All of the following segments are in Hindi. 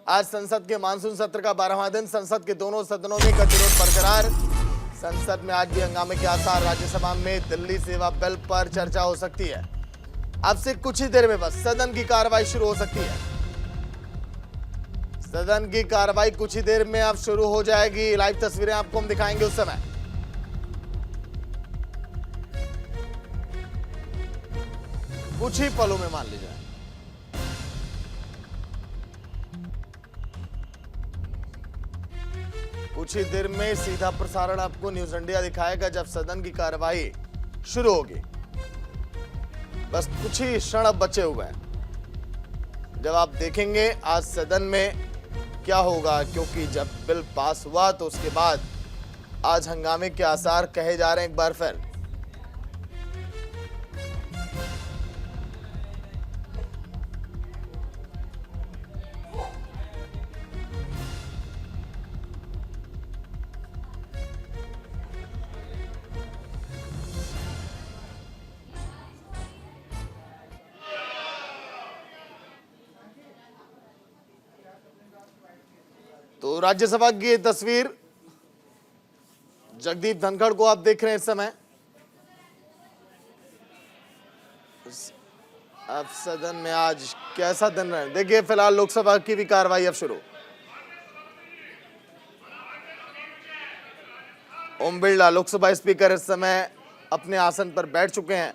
आज संसद के मानसून सत्र का 12वां दिन, संसद के दोनों सदनों में गतिरोध बरकरार। संसद में आज भी हंगामे के आसार। राज्यसभा में दिल्ली सेवा बिल पर चर्चा हो सकती है। अब से कुछ ही देर में बस सदन की कार्रवाई शुरू हो सकती है। सदन की कार्रवाई कुछ ही देर में अब शुरू हो जाएगी। लाइव तस्वीरें आपको हम दिखाएंगे उस समय। कुछ ही पलों में मान लीजिए। कुछ ही देर में सीधा प्रसारण आपको न्यूज इंडिया दिखाएगा जब सदन की कार्रवाई शुरू होगी। बस कुछ ही क्षण अब बचे हुए हैं जब आप देखेंगे आज सदन में क्या होगा, क्योंकि जब बिल पास हुआ तो उसके बाद आज हंगामे के आसार कहे जा रहे हैं एक बार फिर। तो राज्यसभा की ये तस्वीर, जगदीप धनखड़ को आप देख रहे हैं इस समय। अब सदन में आज कैसा दिन रहे, देखिए फिलहाल लोकसभा की भी कार्रवाई अब शुरू। ओम बिरला लोकसभा स्पीकर इस समय अपने आसन पर बैठ चुके हैं।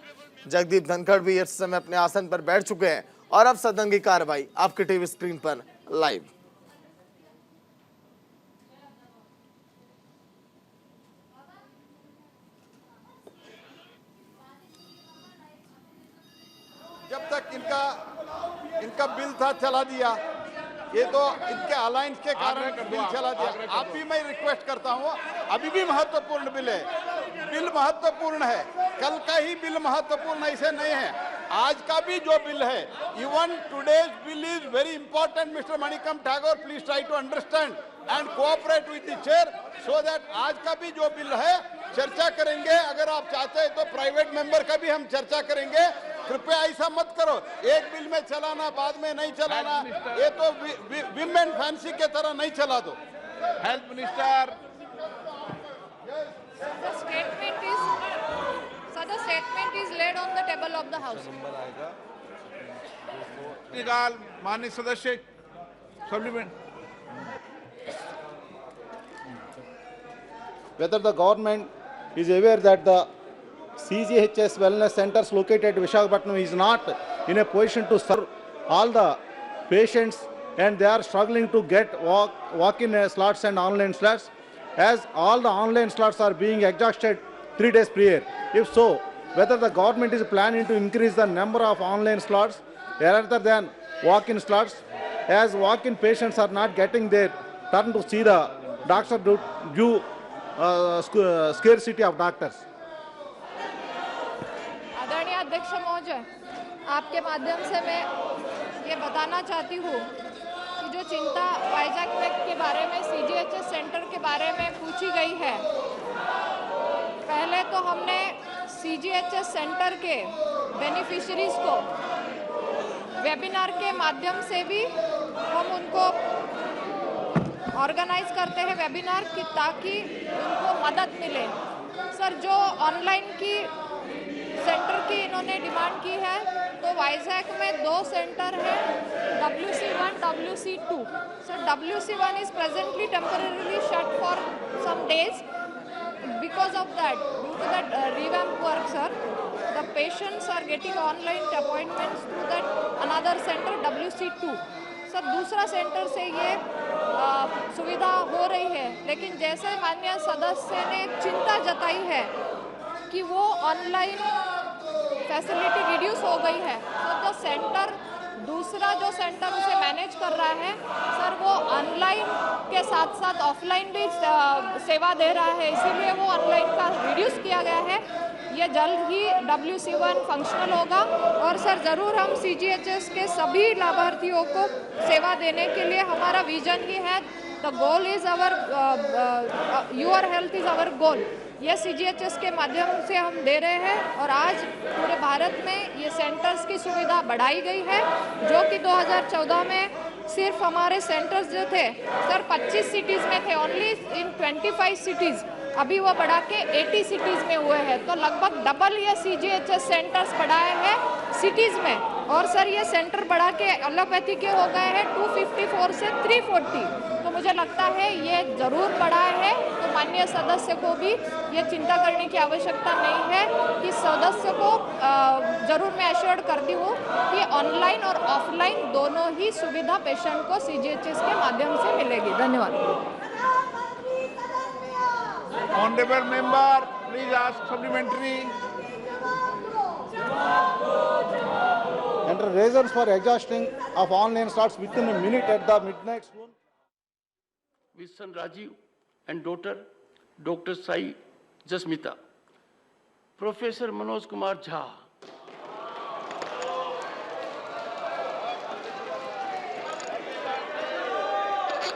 जगदीप धनखड़ भी इस समय अपने आसन पर बैठ चुके हैं और अब सदन की कार्रवाई आपके टीवी स्क्रीन पर लाइव। जब तक इनका बिल था चला दिया, ये तो इनके अलायंस के कारण बिल चला दिया। आप भी मैं रिक्वेस्ट करता हूँ, अभी भी महत्वपूर्ण बिल है, बिल महत्वपूर्ण है। कल का ही बिल महत्वपूर्ण ऐसे नहीं है, आज का भी जो बिल है, even today's bill is very important. Mister Manickam Tagore, please try to understand and cooperate with the chair so that आज का भी जो बिल है चर्चा करेंगे। अगर आप चाहते हैं तो प्राइवेट मेंबर का भी हम चर्चा करेंगे। कृपया ऐसा मत करो, एक बिल में चलाना बाद में नहीं चलाना, ये तो विमेन फैंसी के तरह नहीं चला दो। Health minister, the statement is laid on the table of the house. माननीय सदस्य supplement. Whether the government is aware that the CGHS wellness centers located at Visakhapatnam is not in a position to serve all the patients, and they are struggling to get walk-in slots and online slots, as all the online slots are being exhausted 3 days prior. If so, whether the government is planning to increase the number of online slots rather than walk-in slots, as walk-in patients are not getting their turn to see the doctor due scarcity of doctors. आदरणीय अध्यक्ष महोदय, आपके माध्यम से मैं ये बताना चाहती हूँ कि जो चिंता वाइजैक के बारे में, CGHS सेंटर के बारे में पूछी गई है, पहले तो हमने CGHS सेंटर के बेनिफिशरीज को वेबिनार के माध्यम से भी हम उनको ऑर्गेनाइज करते हैं वेबिनार की, ताकि उनको मदद मिले। सर, जो ऑनलाइन की सेंटर की इन्होंने डिमांड की है, तो वाइजैक में 2 सेंटर हैं, WC1, WC2। Sir, WC1 is presently temporarily shut for some days because of that, due to that revamp work, sir. The patients are getting online appointments through that another center, WC2। Sir, दूसरा सेंटर से ये सुविधा हो रही है, लेकिन जैसे माननीय सदस्य ने चिंता जताई है कि वो ऑनलाइन फैसिलिटी रिड्यूस हो गई है, तो जो सेंटर दूसरा जो सेंटर उसे मैनेज कर रहा है, सर, वो ऑनलाइन के साथ साथ ऑफलाइन भी सेवा दे रहा है, इसीलिए वो ऑनलाइन का रिड्यूस किया गया है। ये जल्द ही WC1 फंक्शनल होगा और सर, ज़रूर हम CGHS के सभी लाभार्थियों को सेवा देने के लिए हमारा विजन ही है। The goal is our your health is our goal. ये CGHS के माध्यम से हम दे रहे हैं और आज पूरे भारत में ये सेंटर्स की सुविधा बढ़ाई गई है, जो कि 2014 में सिर्फ हमारे सेंटर्स जो थे सर 25 सिटीज़ में थे, ओनली इन 25 सिटीज़, अभी वो बढ़ा के 80 सिटीज़ में हुए हैं। तो लगभग डबल ये CGHS सेंटर्स बढ़ाए हैं सिटीज़ में। और सर ये सेंटर बढ़ा के एलोपैथी के हो गए हैं 254 से 340। तो मुझे लगता है ये ज़रूर बढ़ा है, तो माननीय सदस्य को भी ये चिंता करने की आवश्यकता नहीं है कि सदस्य को ज़रूर मैं एश्योर्ड करती हूँ कि ऑनलाइन और ऑफलाइन दोनों ही सुविधा पेशेंट को CGHS के माध्यम से मिलेगी। धन्यवाद। Honorable member, please ask supplementary. And the reasons for exhausting of online starts within a minute at the midnight swoon. With son Rajiv and daughter Dr. Sai Jasmita. Professor Manoj Kumar Jha.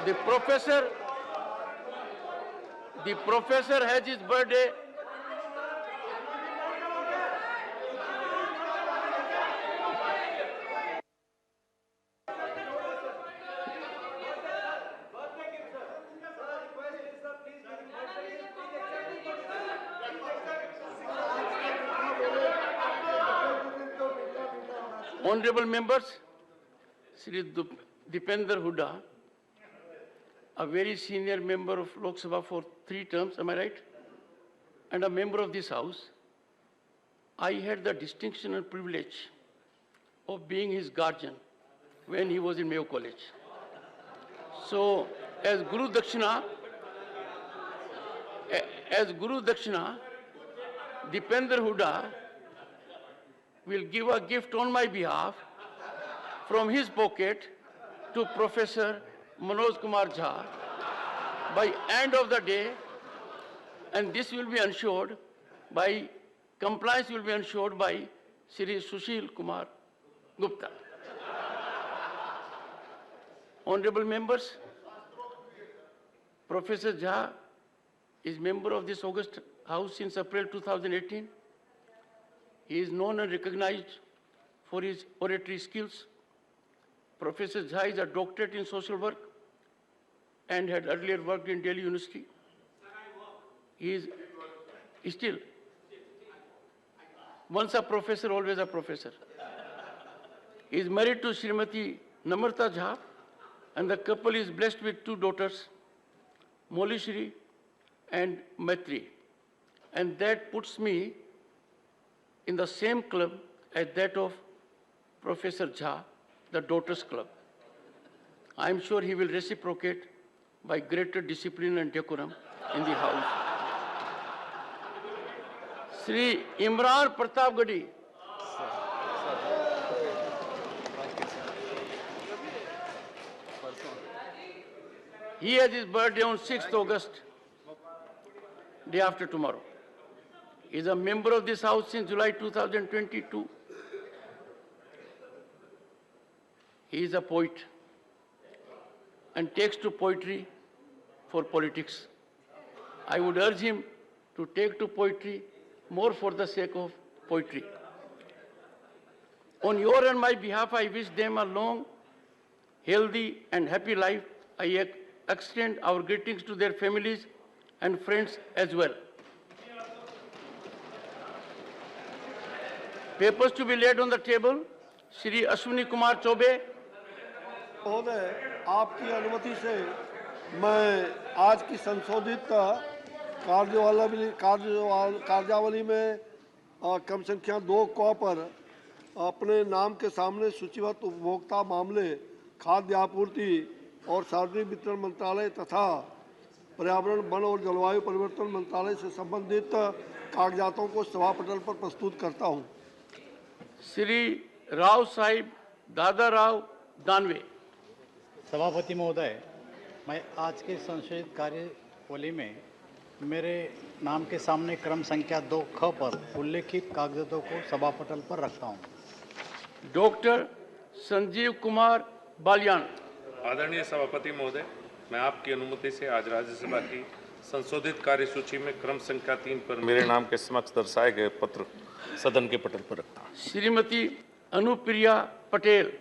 The professor has his birthday. Honorable members, Shri Dipender Hooda, a very senior member of Lok Sabha for 3 terms, am I right? And a member of this House. I had the distinction and privilege of being his guardian when he was in Mayo College. So, as Guru Dakshina, Dipender Hooda will give a gift on my behalf from his pocket to Professor Manoj Kumar Jha by end of the day, and this will be ensured by, compliance will be ensured by Shri Sushil Kumar Gupta. Honorable members, Professor Jha is member of this August House since April 2018. He is known and recognized for his oratory skills. Professor Jha is a doctorate in social work and had earlier worked in Delhi University. He is still, once a professor, always a professor. He is married to Srimati Namrata Jha, and the couple is blessed with 2 daughters, Molishri and Maitri. And that puts me in the same club as that of Professor Jha, the Daughters Club. I am sure he will reciprocate by greater discipline and decorum in the House. Sri Imran Pratapgadi. He has his birthday on 6th August, day after tomorrow. He is a member of this House since July 2022. He is a poet and takes to poetry for politics. I would urge him to take to poetry more for the sake of poetry. On your and my behalf, I wish them a long, healthy and happy life. I extend our greetings to their families and friends as well. Papers to be laid on the table. Shri Ashwini Kumar Chobe. महोदय, आपकी अनुमति से मैं आज की संशोधित कार्यावली में क्रम संख्या 2 क पर अपने नाम के सामने सूचीबद्ध उपभोक्ता मामले, खाद्य आपूर्ति और सार्वजनिक वितरण मंत्रालय तथा पर्यावरण, वन और जलवायु परिवर्तन मंत्रालय से संबंधित कागजातों को सभा पटल पर प्रस्तुत करता हूं। श्री राव साहिब दादा राव दानवे। सभापति महोदय, मैं आज के संशोधित कार्यवली में मेरे नाम के सामने क्रम संख्या 2 ख पर उल्लेखित कागजातों को सभा पटल पर रखता हूं। डॉक्टर संजीव कुमार बालियान। आदरणीय सभापति महोदय, मैं आपकी अनुमति से आज राज्यसभा की संशोधित कार्यसूची में क्रम संख्या 3 पर मेरे नाम के समक्ष दर्शाए गए पत्र सदन के पटल पर रखता हूं। Shrimati Anupriya Patel.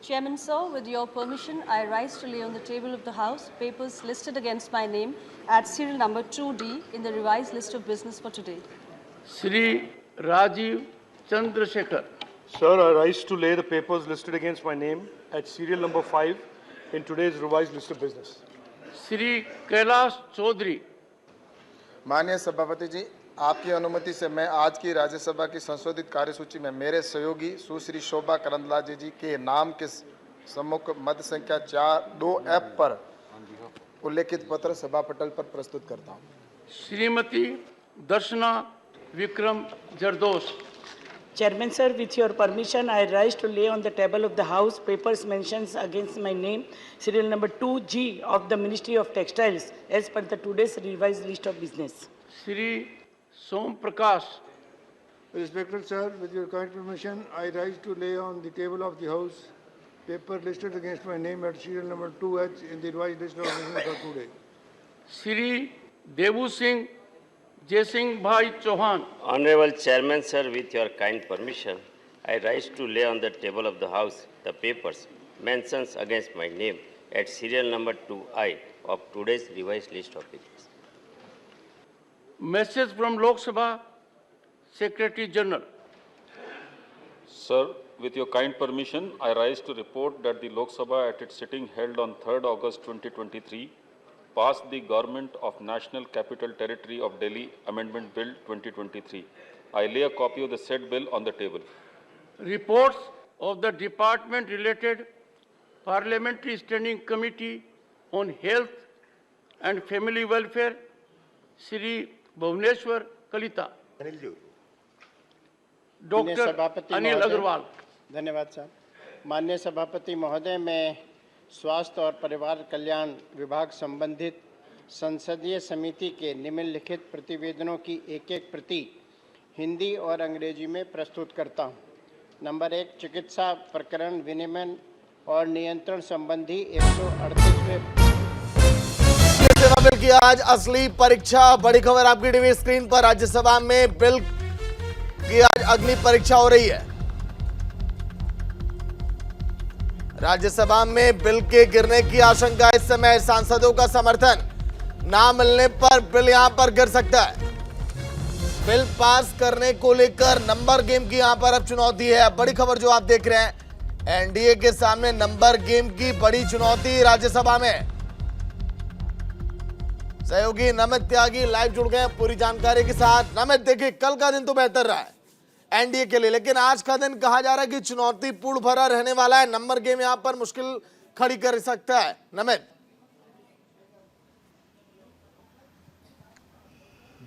Chairman, sir, with your permission, I rise to lay on the table of the House papers listed against my name at serial number 2D in the revised list of business for today. Shri Rajiv Chandrasekhar. Sir, I rise to lay the papers listed against my name at serial number 5 in today's revised list of business. Shri Kailash Chaudhary. माननीय सभापति जी, आपकी अनुमति से मैं आज की राज्यसभा की संशोधित कार्यसूची में मेरे सहयोगी सुश्री शोभा करंदलाजे जी के नाम के सम्मुख मत संख्या 2F पर उल्लेखित पत्र सभा पटल पर प्रस्तुत करता हूं। श्रीमती दर्शना Vikram Jardosh. Chairman sir, with your permission, I rise to lay on the table of the House papers mentions against my name, serial number 2G of the Ministry of Textiles, as per the today's revised list of business. Shri Som Prakash. Respected sir, with your kind permission, I rise to lay on the table of the House paper listed against my name at serial number 2H in the revised list of business for today. Shri Devu Singh Jaisingh Bhai Chauhan. Honorable Chairman, sir, with your kind permission, I rise to lay on the table of the House the papers mentions against my name at serial number 2I of today's revised list of business. Message from Lok Sabha Secretary General. Sir, with your kind permission, I rise to report that the Lok Sabha at its sitting held on 3rd August 2023 passed the Government of National Capital Territory of Delhi Amendment Bill 2023. I lay a copy of the said bill on the table. Reports of the Department-related Parliamentary Standing Committee on Health and Family Welfare, Shri Bhuvaneshwar Kalita. Dr. Anil Agarwal. धन्यवाद साहब. माननीय सभापति महोदय, मैं स्वास्थ्य और परिवार कल्याण विभाग संबंधित संसदीय समिति के निम्नलिखित प्रतिवेदनों की एक प्रति हिंदी और अंग्रेजी में प्रस्तुत करता हूं. नंबर 1, चिकित्सा प्रकरण विनियमन और नियंत्रण संबंधी 138वें सेवा बिल की आज असली परीक्षा. बड़ी खबर आपकी टीवी स्क्रीन पर. राज्यसभा में बिल की आज अग्नि परीक्षा हो रही है. राज्यसभा में बिल के गिरने की आशंका. इस समय सांसदों का समर्थन ना मिलने पर बिल यहां पर गिर सकता है. बिल पास करने को लेकर नंबर गेम की यहां पर अब चुनौती है. बड़ी खबर जो आप देख रहे हैं, एनडीए के सामने नंबर गेम की बड़ी चुनौती राज्यसभा में. सहयोगी नमित त्यागी लाइव जुड़ गए पूरी जानकारी के साथ. नमित, देखिए कल का दिन तो बेहतर रहा है एनडीए के लिए, लेकिन आज का दिन कहा जा रहा है कि चुनौतीपूर्ण भरा रहने वाला है. नंबर गेम यहां पर मुश्किल खड़ी कर सकता है. नमित,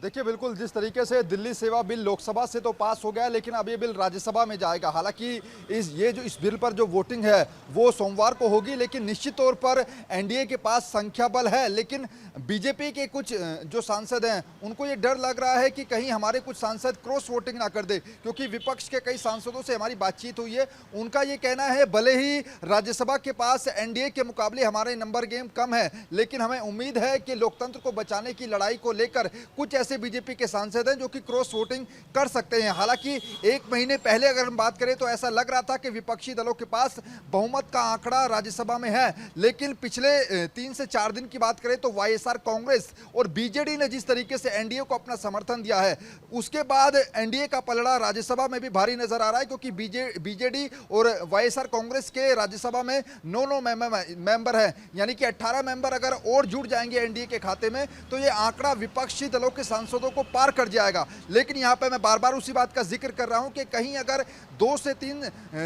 देखिए बिल्कुल जिस तरीके से दिल्ली सेवा बिल लोकसभा से तो पास हो गया, लेकिन अब ये बिल राज्यसभा में जाएगा. हालांकि इस बिल पर जो वोटिंग है वो सोमवार को होगी, लेकिन निश्चित तौर पर एनडीए के पास संख्या बल है. लेकिन बीजेपी के कुछ जो सांसद हैं उनको ये डर लग रहा है कि कहीं हमारे कुछ सांसद क्रॉस वोटिंग ना कर दे, क्योंकि विपक्ष के कई सांसदों से हमारी बातचीत हुई है. उनका ये कहना है भले ही राज्यसभा के पास एनडीए के मुकाबले हमारे नंबर गेम कम है, लेकिन हमें उम्मीद है कि लोकतंत्र को बचाने की लड़ाई को लेकर कुछ ऐसे बीजेपी के सांसद हैं जो कि क्रॉस वोटिंग कर सकते हैं. हालांकि एक महीने पहले अगर हम बात करें तो ऐसा लग रहा था कि विपक्षी दलों के पास बहुमत का आंकड़ा राज्यसभा में है, लेकिन पिछले 3 से 4 दिन की बात करें तो वाईएसआर कांग्रेस और बीजेडी ने जिस तरीके से एनडीए को अपना समर्थन दिया है, उसके बाद एनडीए का पलड़ा राज्यसभा में भी भारी नजर आ रहा है, क्योंकि बीजेडी और वाईएसआर कांग्रेस के राज्यसभा में 9 मेंबर है, यानी कि 18 मेंबर अगर और जुड़ जाएंगे एनडीए के खाते में तो ये आंकड़ा विपक्षी दलों के सांसदों को पार कर जाएगा. लेकिन यहां पे मैं बार बार उसी बात का जिक्र कर रहा हूं कि कहीं अगर 2 से 3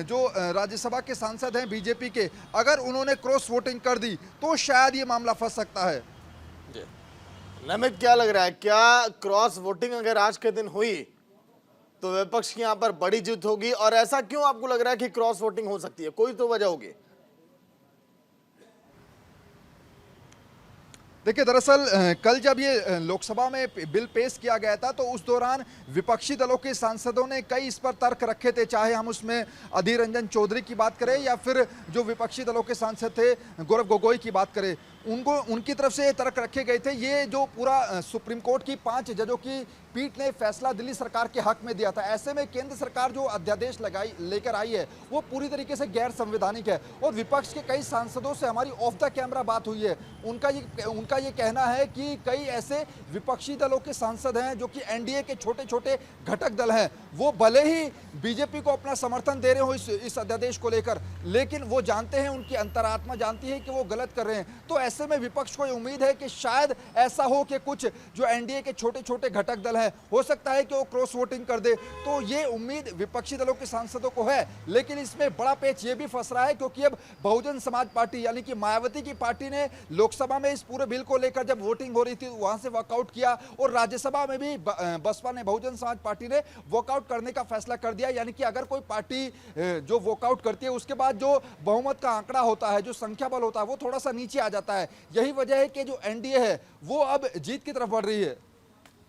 जो राज्यसभा के सांसद हैं बीजेपी के, अगर उन्होंने क्रॉस वोटिंग कर दी तो शायद ये मामला फंस सकता है. नमित, क्या लग रहा है, क्या क्रॉस वोटिंग अगर आज के दिन हुई तो विपक्ष की यहां पर बड़ी जीत होगी? और ऐसा क्यों आपको लग रहा है कि क्रॉस वोटिंग हो सकती है? कोई तो वजह होगी. देखिए दरअसल कल जब ये लोकसभा में बिल पेश किया गया था तो उस दौरान विपक्षी दलों के सांसदों ने कई इस पर तर्क रखे थे, चाहे हम उसमें अधीर रंजन चौधरी की बात करें या फिर जो विपक्षी दलों के सांसद थे गौरव गोगोई की बात करें. उनको उनकी तरफ से तर्क रखे गए थे। ये जो पूरा सुप्रीम कोर्ट की 5 जजों की पीठ ने फैसला दिल्ली सरकार के हक में दिया था। ऐसे में केंद्र सरकार जो अध्यादेश लेकर आई है वो पूरी तरीके से गैर संवैधानिक है और विपक्ष के कई सांसदों से हमारी ऑफ द कैमरा बात हुई है। उनका ये कहना है कि कई ऐसे विपक्षी दलों के सांसद हैं जो कि एनडीए के छोटे छोटे घटक दल हैं, वो भले ही बीजेपी को अपना समर्थन दे रहे हो इस अध्यादेश को लेकर, लेकिन वो जानते हैं, उनकी अंतरात्मा जानती है कि वो गलत कर रहे हैं। तो ऐसे में विपक्ष को उम्मीद है कि शायद ऐसा हो कि कुछ जो एनडीए के छोटे छोटे घटक दल हैं हो सकता है कि वो क्रॉस वोटिंग कर दे। तो ये उम्मीद विपक्षी दलों के सांसदों को है, लेकिन इसमें बड़ा पेच ये भी फंस रहा है क्योंकि अब बहुजन समाज पार्टी यानी कि मायावती की पार्टी ने लोकसभा में इस पूरे बिल को लेकर जब वोटिंग हो रही थी वहां से वॉकआउट किया और राज्यसभा में भी बसपा ने, बहुजन समाज पार्टी ने वॉकआउट करने का फैसला कर दिया। यानी कि अगर कोई पार्टी जो वॉकआउट करती है उसके बाद जो बहुमत का आंकड़ा होता है, जो संख्या बल होता है, वो थोड़ा सा नीचे आ जाता है। यही वजह है कि जो एनडीए है वो अब जीत की तरफ बढ़ रही है।